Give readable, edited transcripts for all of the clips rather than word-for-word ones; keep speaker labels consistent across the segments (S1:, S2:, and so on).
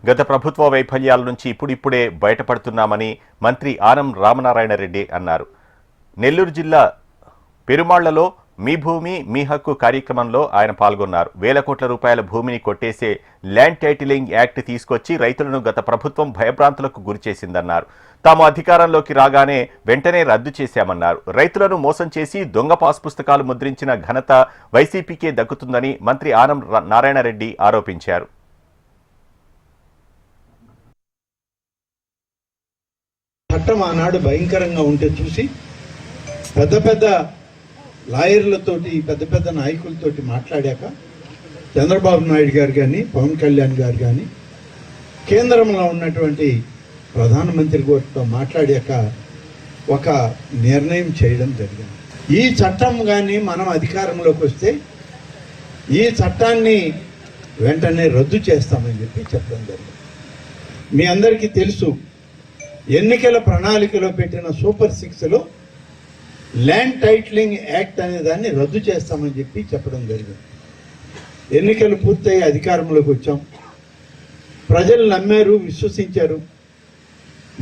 S1: గత ప్రభుత్వ వైఫల్యాల నుంచి ఇప్పుడిప్పుడే బయటపడుతున్నామని మంత్రి ఆనం రామనారాయణ రెడ్డి అన్నారు. నెల్లూరు జిల్లా పెరుమాళ్లలో మీ భూమి మీ హక్కు కార్యక్రమంలో ఆయన పాల్గొన్నారు. వేల కోట్ల రూపాయల భూమిని కొట్టేసే ల్యాండ్ టైటిలింగ్ యాక్ట్ తీసుకొచ్చి రైతులను గత ప్రభుత్వం భయభ్రాంతులకు గురిచేసిందన్నారు. తాము అధికారంలోకి రాగానే వెంటనే రద్దు చేశామన్నారు. రైతులను మోసం చేసి దొంగ పాస్ పుస్తకాలు ముద్రించిన ఘనత వైసీపీకే దక్కుతుందని మంత్రి ఆనం నారాయణ రెడ్డి ఆరోపించారు.
S2: చట్టం ఆనాడు భయంకరంగా ఉంటే చూసి పెద్ద పెద్ద లాయర్లతోటి పెద్ద పెద్ద నాయకులతోటి మాట్లాడాక చంద్రబాబు నాయుడు గారు కానీ పవన్ కళ్యాణ్ గారు కానీ కేంద్రంలో ఉన్నటువంటి ప్రధానమంత్రి గారితో మాట్లాడాక ఒక నిర్ణయం చేయడం జరిగింది. ఈ చట్టం కానీ మనం అధికారంలోకి వస్తే ఈ చట్టాన్ని వెంటనే రద్దు చేస్తామని చెప్పడం జరిగింది. మీ అందరికీ తెలుసు, ఎన్నికల ప్రణాళికలో పెట్టిన సూపర్ 6లో ల్యాండ్ టైటిలింగ్ యాక్ట్ అనే దాన్ని రద్దు చేస్తామని చెప్పడం జరిగింది. ఎన్నికలు పూర్తయి అధికారంలోకి వచ్చాం. ప్రజలు నమ్మారు, విశ్వసించారు.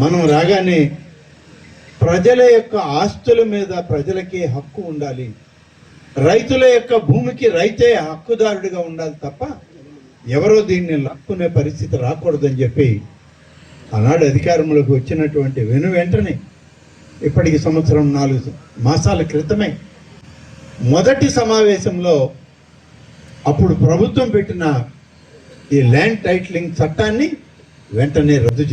S2: మనం రాగానే ప్రజల యొక్క ఆస్తుల మీద ప్రజలకి హక్కు ఉండాలి, రైతుల యొక్క భూమికి రైతే హక్కుదారుడిగా ఉండాలి తప్ప ఎవరో దీన్ని లాక్కునే పరిస్థితి రాకూడదని చెప్పి ఆనాడు అధికారంలోకి వచ్చినటువంటి వెంటనే ఇప్పటికి 4 మాసాల క్రితమే మొదటి సమావేశంలో అప్పుడు ప్రభుత్వం పెట్టిన ఈ ల్యాండ్ టైటిలింగ్ చట్టాన్ని వెంటనే రద్దు